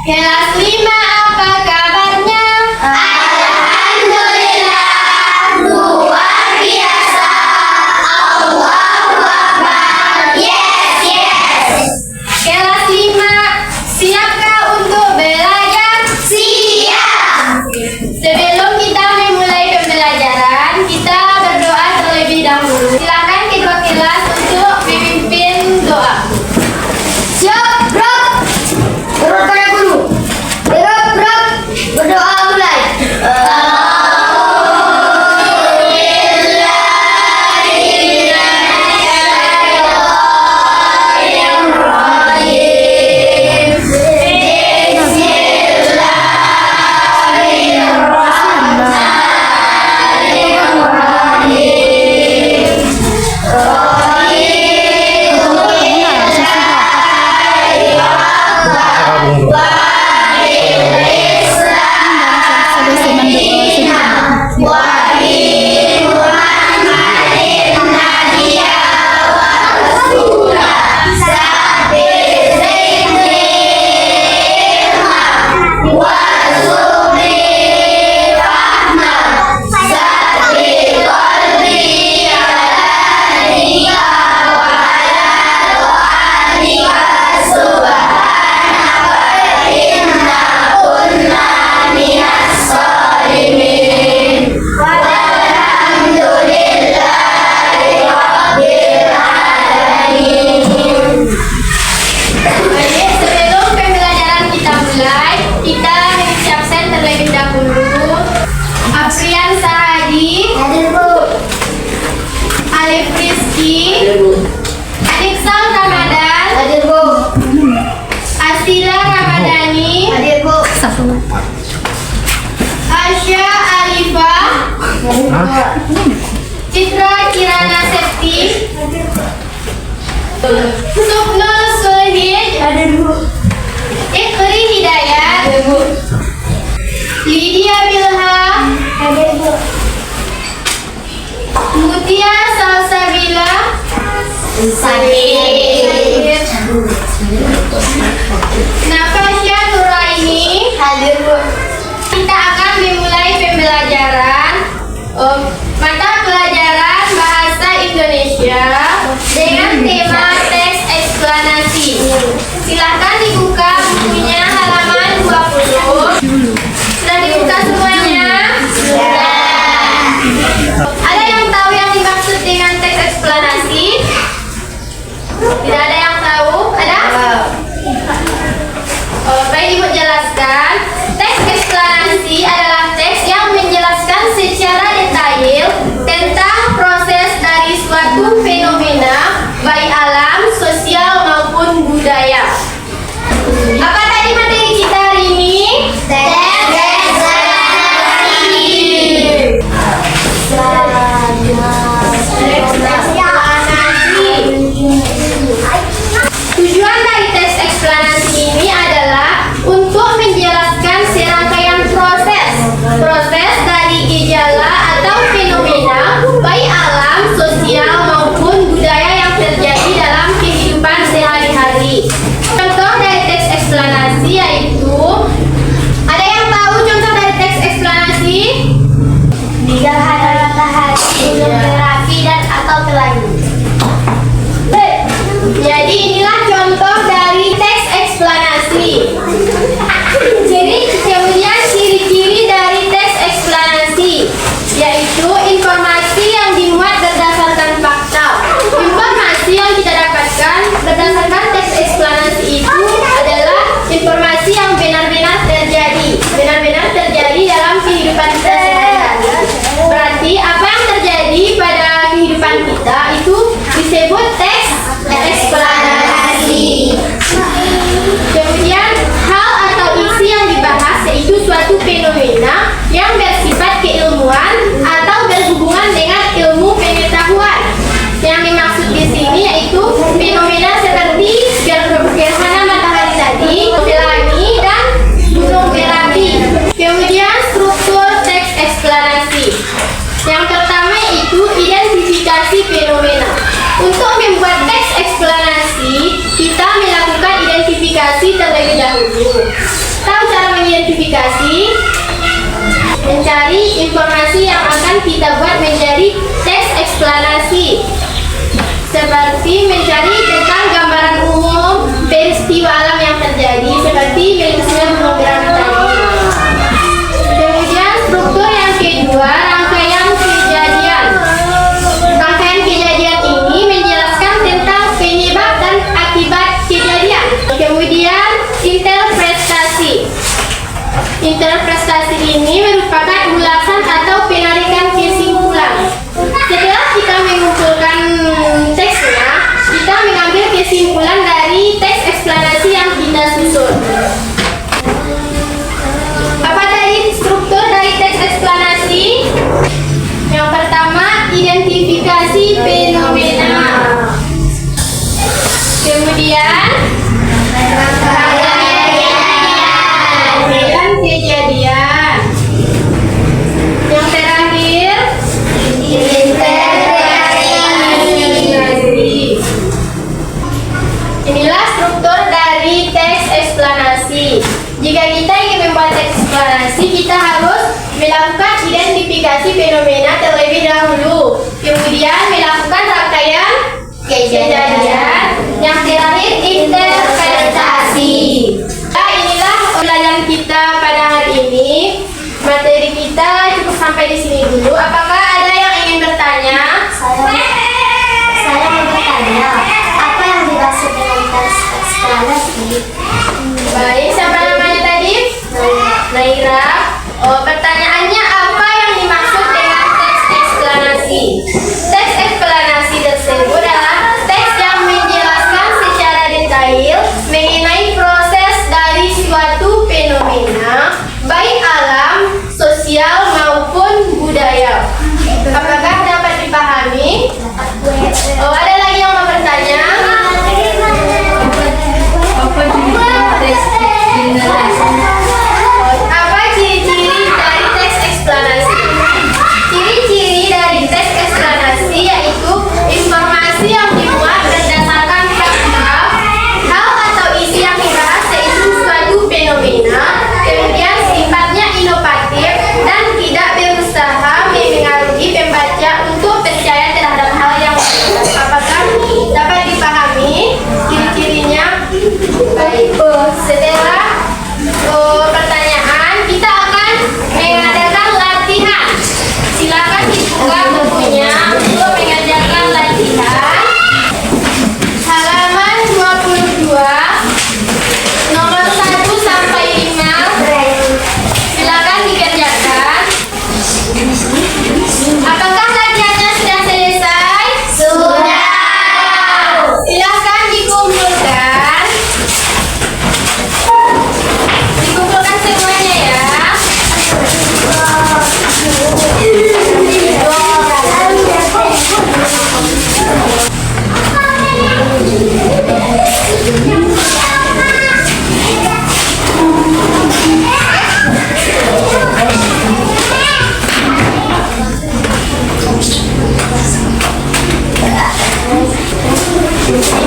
Kelas 5, apa kabarnya? Alhamdulillah, luar biasa. Allahu Akbar. Yes. Kelas 5, siapkah untuk belajar? Siap. Sebelum kita memulai pembelajaran, kita berdoa terlebih dahulu. Silakan kedua kelas untuk memimpin doa. Siap, bro. Berdoa dulu. Bro. Berdoa mulai. Sebelum pembelajaran kita mulai, kita mengisi absen terlebih dahulu. Aprian Sahadi, Hadir, Bu. Alif Rizky, Iksal Ramadan, Hadir, Bu. Asila Ramadhani, Hadir, Bu. Asya Alifah, Citra Kirana Septi, Suknul Sulhid, Hadir, Bu. Ikri Hidayat, Lydia Bilha, Hadir, Bu. Mutia Salsabila, Hadir. Nafasya Nuraini. Hadir, Bu. Kita akan memulai pembelajaran mata pelajaran Bahasa Indonesia dengan tema teks eksplanasi. Silakan dibuka bukunya halaman 20. Sudah dibuka semuanya? Ada yang tahu yang dimaksud dengan teks eksplanasi? Tidak ada yang tahu? Ada? Baik, Ibu jelaskan. Teks eksplanasi adalah teks yang menjelaskan secara detail tentang proses dari suatu fenomena, baik alam, sosial maupun budaya. Apa tadi materi kita hari ini? Teks eksplanasi. Tujuan dari teks eksplanasi ini adalah untuk menjelaskan serangkaian proses dari gejala atau fenomena baik alam, sosial maupun budaya yang terjadi dalam kehidupan sehari-hari. Contoh dari teks eksplanasi yaitu, ada yang tahu contoh dari teks eksplanasi? Gerhana matahari, gunung berapi dan atau pelangi. Jadi inilah contoh dari teks eksplanasi. Jadi kemudian ciri-ciri dari teks eksplanasi yaitu informasi yang dimuat berdasarkan fakta. Informasi yang kita dapatkan berdasarkan teks eksplanasi itu adalah informasi yang benar-benar terjadi dalam kehidupan kita sehari-hari. Berarti apa yang terjadi pada kehidupan kita itu disebut teks eksplanasi. Kemudian hal atau isi yang dibahas yaitu suatu fenomena yang bersifat keilmuan atau berhubungan dengan ilmu pengetahuan. Yang dimaksud di sini yaitu fenomena seperti gerhana matahari tadi, pelangi dan gunung berapi. Kemudian struktur teks eksplanasi. Yang pertama yaitu identifikasi fenomena. Untuk membuat teks eksplanasi, kita melakukan identifikasi terlebih dahulu. Tahu cara mengidentifikasi? Mencari informasi yang akan kita buat menjadi teks eksplanasi, seperti mencari tentang gambaran umum peristiwa alam yang terjadi seperti meletusnya gunung berapi tadi. Kemudian struktur yang kedua, rangkaian kejadian. Rangkaian kejadian ini menjelaskan tentang penyebab dan akibat kejadian. Kemudian interpretasi. Interpretasi ini merupakan ulasan atau penarikan kesimpulan. Setelah kita mengumpulkan teksnya, kita mengambil kesimpulan dari teks eksplanasi yang kita susun. Apa tadi struktur dari teks eksplanasi? Yang pertama, identifikasi fenomena. Kemudian, rangkaian kejadian. Yang terakhir, inilah struktur dari teks eksplanasi. Jika kita ingin membuat teks eksplanasi, kita harus melakukan identifikasi fenomena terlebih dahulu, kemudian melakukan rangkaian kejadian, yang terakhir interpretasi. Nah, inilah pelajaran kita pada hari ini. Materi kita cukup sampai di sini dulu. Apakah ada yang ingin bertanya? Saya mau bertanya, apa yang dimaksud dengan teks eksplanasi? Baik, siapa namanya tadi? Naira. Oh, pertanyaannya apa yang dimaksud dengan teks eksplanasi? Teks eksplanasi tersebut adalah teks yang menjelaskan secara detail mengenai proses dari suatu fenomena, baik alam, sosial maupun budaya. Apakah dapat dipahami? Oh, ada lagi yang mau bertanya? Apa ciri-ciri dari teks eksplanasi? Ciri-ciri dari teks eksplanasi yaitu informasi yang dimuat berdasarkan fakta, hal atau isi yang dibahas yaitu suatu fenomena, kemudian sifatnya inovatif dan tidak berusaha memengaruhi pembaca untuk percaya terhadap hal yang benar. Apakah dapat dipahami ciri-cirinya? Baik, setelah pertanyaan, kita akan mengadakan latihan. Silakan dibuka bukunya untuk mengerjakan latihan. Halaman 22, nomor 1 sampai 5. Silakan dikerjakan. Apakah latihannya sudah selesai? Sudah. Silakan dikumpulkan. Dikumpulkan semuanya ya.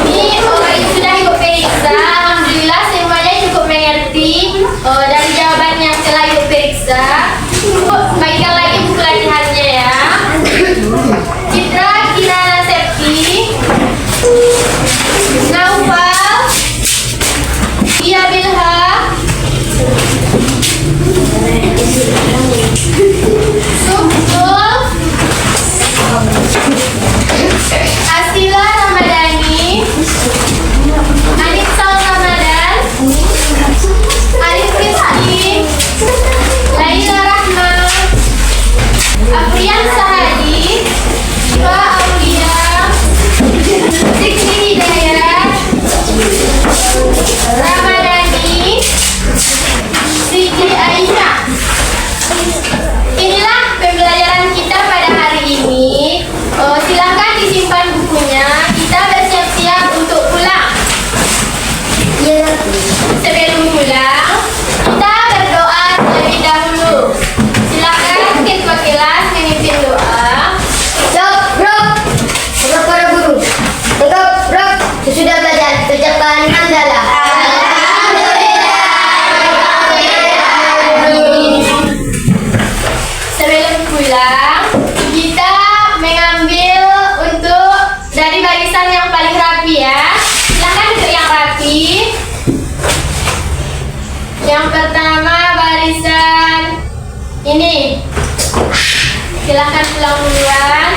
Ini sudah ibu periksa. Alhamdulillah semuanya cukup mengerti dari jawaban yang telah ibu periksa. Ibu bagikan lagi buku latihannya ya. Citra Kirana Septi, Naufal, Ia Bilha, Sukul, Asila Ramadhani, Anissa Ramadan, Arif Rizki, Laila Rahma, Afrian Sahadi, Iva Aulia, Zikri Hidayat, Ramadhani, Siti Aisyah. Inilah Ini. Silahkan pulang duluan.